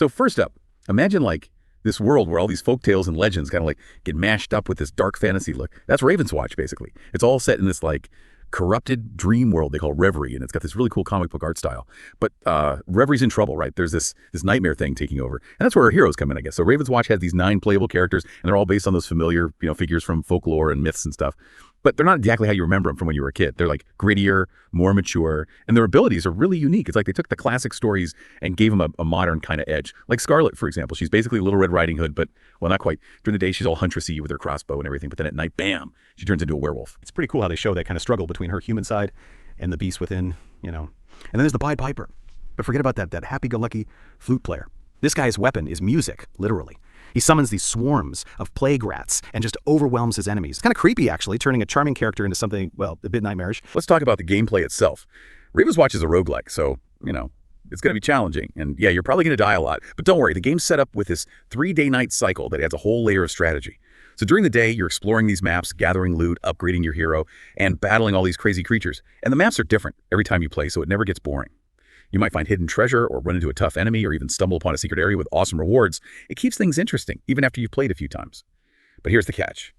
So first up, imagine like this world where all these folk tales and legends kind of like get mashed up with this dark fantasy look. That's Ravenswatch, basically. It's all set in this like corrupted dream world they call Reverie, and it's got this really cool comic book art style. But Reverie's in trouble, right? There's this nightmare thing taking over, and that's where our heroes come in, I guess. So Ravenswatch has these 9 playable characters, and they're all based on those familiar, figures from folklore and myths and stuff. But they're not exactly how you remember them from when you were a kid. They're like grittier, more mature, and their abilities are really unique. It's like they took the classic stories and gave them a modern kind of edge. Like Scarlet, for example. She's basically Little Red Riding Hood, but, well, not quite. During the day, she's all huntressy with her crossbow and everything, but then at night, bam, she turns into a werewolf. It's pretty cool how they show that kind of struggle between her human side and the beast within, And then there's the Pied Piper. But forget about that happy-go-lucky flute player. This guy's weapon is music, literally. He summons these swarms of plague rats and just overwhelms his enemies. It's kind of creepy, actually, turning a charming character into something, well, a bit nightmarish. Let's talk about the gameplay itself. Ravenswatch is a roguelike, so, it's going to be challenging. And yeah, you're probably going to die a lot. But don't worry, the game's set up with this 3-day-night cycle that adds a whole layer of strategy. So during the day, you're exploring these maps, gathering loot, upgrading your hero, and battling all these crazy creatures. And the maps are different every time you play, so it never gets boring. You might find hidden treasure or run into a tough enemy or even stumble upon a secret area with awesome rewards. It keeps things interesting, even after you've played a few times. But here's the catch.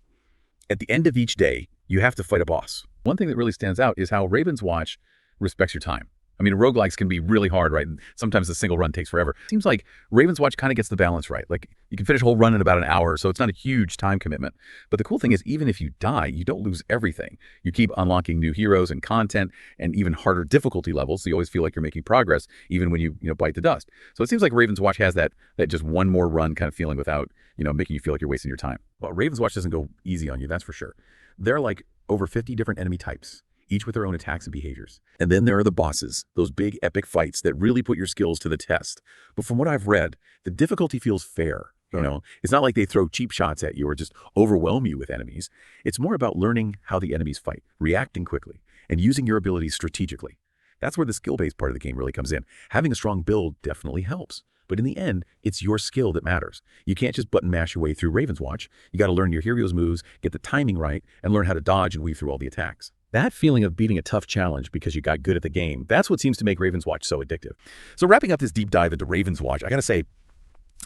At the end of each day, you have to fight a boss. One thing that really stands out is how Ravenswatch respects your time. I mean, roguelikes can be really hard, right? And sometimes the single run takes forever. Seems like Ravenswatch kind of gets the balance right. Like, you can finish a whole run in about an hour, so it's not a huge time commitment. But the cool thing is, even if you die, you don't lose everything. You keep unlocking new heroes and content and even harder difficulty levels, so you always feel like you're making progress, even when you bite the dust. So it seems like Ravenswatch has that just one more run kind of feeling without, making you feel like you're wasting your time. Well, Ravenswatch doesn't go easy on you, that's for sure. There are like over 50 different enemy types, each with their own attacks and behaviors. And then there are the bosses, those big epic fights that really put your skills to the test. But from what I've read, the difficulty feels fair. It's not like they throw cheap shots at you or just overwhelm you with enemies. It's more about learning how the enemies fight, reacting quickly, and using your abilities strategically. That's where the skill-based part of the game really comes in. Having a strong build definitely helps. But in the end, it's your skill that matters. You can't just button mash your way through Ravenswatch. You got to learn your hero's moves, get the timing right, and learn how to dodge and weave through all the attacks. That feeling of beating a tough challenge because you got good at the game, that's what seems to make Ravenswatch so addictive. So wrapping up this deep dive into Ravenswatch, I gotta say,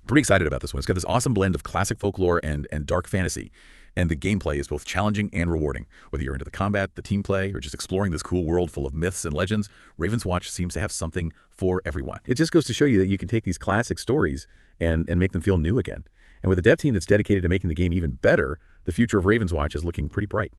pretty excited about this one. It's got this awesome blend of classic folklore and dark fantasy. And the gameplay is both challenging and rewarding. Whether you're into the combat, the team play, or just exploring this cool world full of myths and legends, Ravenswatch seems to have something for everyone. It just goes to show you that you can take these classic stories and make them feel new again. And with a dev team that's dedicated to making the game even better, the future of Ravenswatch is looking pretty bright.